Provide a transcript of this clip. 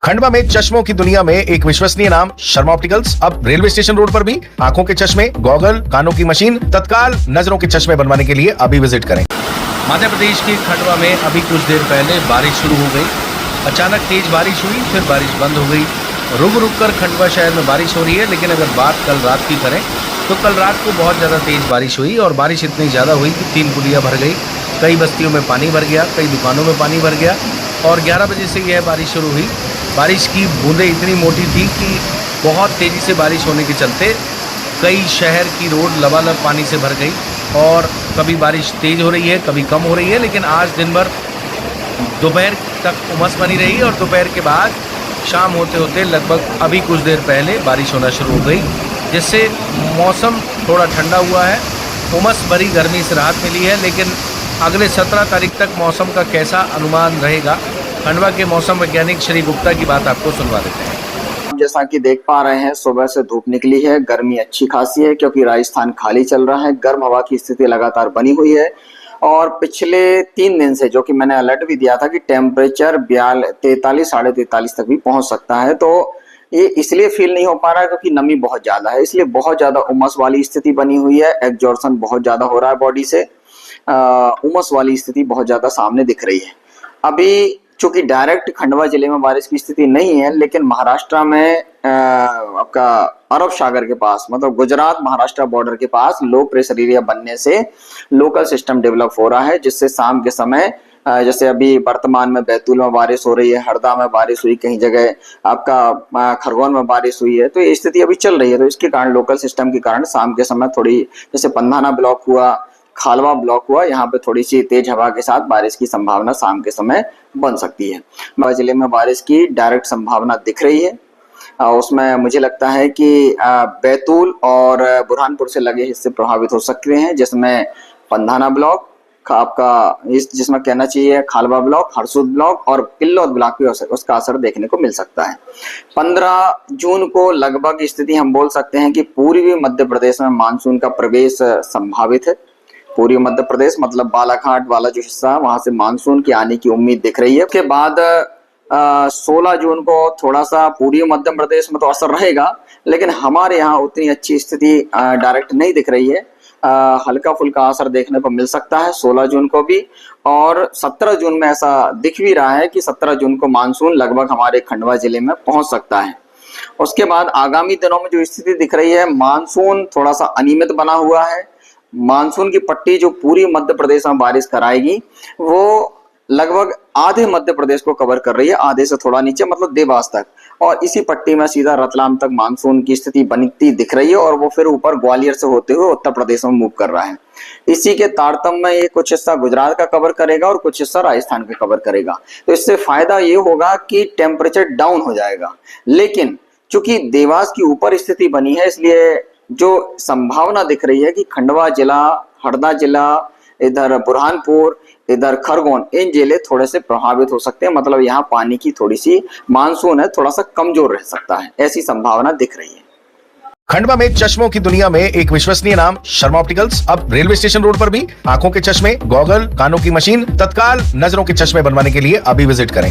खंडवा में चश्मों की दुनिया में एक विश्वसनीय नाम शर्मा ऑप्टिकल्स। अब रेलवे स्टेशन रोड पर भी आंखों के चश्मे, गॉगल, कानों की मशीन, तत्काल नजरों के चश्मे बनवाने के लिए अभी विजिट करें। मध्य प्रदेश के खंडवा में अभी कुछ देर पहले बारिश शुरू हो गई। अचानक तेज बारिश हुई, फिर बारिश बंद हो गई। रुक रुक कर खंडवा शहर में बारिश हो रही है। लेकिन अगर बात कल रात की करें तो कल रात को बहुत ज़्यादा तेज बारिश हुई और बारिश इतनी ज़्यादा हुई कि 3 पुलियाँ भर गई, कई बस्तियों में पानी भर गया, कई दुकानों में पानी भर गया। और 11 बजे से यह बारिश शुरू हुई। बारिश की बूंदें इतनी मोटी थी कि बहुत तेज़ी से बारिश होने के चलते कई शहर की रोड लबालब पानी से भर गई। और कभी बारिश तेज़ हो रही है, कभी कम हो रही है। लेकिन आज दिन भर दोपहर तक उमस बनी रही और दोपहर के बाद शाम होते होते लगभग अभी कुछ देर पहले बारिश होना शुरू हो गई, जिससे मौसम थोड़ा ठंडा हुआ है। उमस भरी गर्मी से राहत मिली है। लेकिन अगले 17 तारीख तक मौसम का कैसा अनुमान रहेगा, खंडवा के मौसम वैज्ञानिक श्री गुप्ता की बात आपको सुनवा देते हैं। जैसा कि देख पा रहे हैं, सुबह से धूप निकली है, गर्मी अच्छी खासी है क्योंकि राजस्थान खाली चल रहा है। गर्म हवा की स्थिति लगातार बनी हुई है और पिछले 3 दिन से, जो कि मैंने अलर्ट भी दिया था कि टेम्परेचर 43, साढ़े 43 तक भी पहुंच सकता है, तो ये इसलिए फील नहीं हो पा रहा है क्योंकि नमी बहुत ज्यादा है, इसलिए बहुत ज्यादा उमस वाली स्थिति बनी हुई है। एग्जॉर्शन बहुत ज्यादा हो रहा है बॉडी से, उमस वाली स्थिति बहुत ज्यादा सामने दिख रही है। अभी चूंकि डायरेक्ट खंडवा जिले में बारिश की स्थिति नहीं है, लेकिन महाराष्ट्र में आपका अरब सागर के पास, मतलब गुजरात महाराष्ट्र बॉर्डर के पास लो प्रेशर एरिया बनने से लोकल सिस्टम डेवलप हो रहा है, जिससे शाम के समय जैसे अभी वर्तमान में बैतूल में बारिश हो रही है, हरदा में बारिश हुई, कहीं जगह आपका खरगोन में बारिश हुई है, तो ये स्थिति अभी चल रही है। तो इसके कारण लोकल सिस्टम के कारण शाम के समय थोड़ी, जैसे पंधाना ब्लॉक हुआ, खालवा ब्लॉक हुआ, यहाँ पे थोड़ी सी तेज हवा के साथ बारिश की संभावना शाम के समय बन सकती है। जिले में बारिश की डायरेक्ट संभावना दिख रही है। उसमें मुझे लगता है कि बैतूल और बुरहानपुर से लगे हिस्से प्रभावित हो सकते हैं, जिसमें पंधाना ब्लॉक आपका, जिसमें कहना चाहिए खालवा ब्लॉक, हरसूद ब्लॉक और किल्लोद ब्लॉक भी उसका असर देखने को मिल सकता है। 15 जून को लगभग स्थिति हम बोल सकते हैं कि पूर्वी मध्य प्रदेश में मानसून का प्रवेश संभावित है। पूर्वी मध्य प्रदेश मतलब बालाघाट वाला जो हिस्सा, वहां से मानसून की आने की उम्मीद दिख रही है। उसके बाद 16 जून को थोड़ा सा पूर्वी मध्य प्रदेश में तो असर रहेगा, लेकिन हमारे यहाँ उतनी अच्छी स्थिति डायरेक्ट नहीं दिख रही है। हल्का फुल्का असर देखने को मिल सकता है 16 जून को भी। और 17 जून में ऐसा दिख भी रहा है कि 17 जून को मानसून लगभग हमारे खंडवा जिले में पहुंच सकता है। उसके बाद आगामी दिनों में जो स्थिति दिख रही है, मानसून थोड़ा सा अनियमित बना हुआ है। मानसून की पट्टी जो पूरी मध्य प्रदेश में बारिश कराएगी, वो लगभग आधे मध्य प्रदेश को कवर कर रही है, आधे से थोड़ा नीचे मतलब देवास तक। और इसी पट्टी में सीधा रतलाम तक मानसून की स्थिति बनती दिख रही है और वो फिर ऊपर ग्वालियर से होते हुए उत्तर प्रदेश में मूव कर रहा है। इसी के तारतम्य में ये कुछ हिस्सा गुजरात का कवर करेगा और कुछ हिस्सा राजस्थान का कवर करेगा। तो इससे फायदा ये होगा कि टेम्परेचर डाउन हो जाएगा। लेकिन चूंकि देवास की ऊपर स्थिति बनी है, इसलिए जो संभावना दिख रही है कि खंडवा जिला, हरदा जिला, इधर बुरहानपुर, इधर खरगोन, इन जिले थोड़े से प्रभावित हो सकते हैं। मतलब यहाँ पानी की थोड़ी सी मानसून है, थोड़ा सा कमजोर रह सकता है, ऐसी संभावना दिख रही है। खंडवा में चश्मों की दुनिया में एक विश्वसनीय नाम शर्मा ऑप्टिकल्स। अब रेलवे स्टेशन रोड पर भी आंखों के चश्मे, गॉगल, कानों की मशीन, तत्काल नजरों के चश्मे बनवाने के लिए अभी विजिट करें।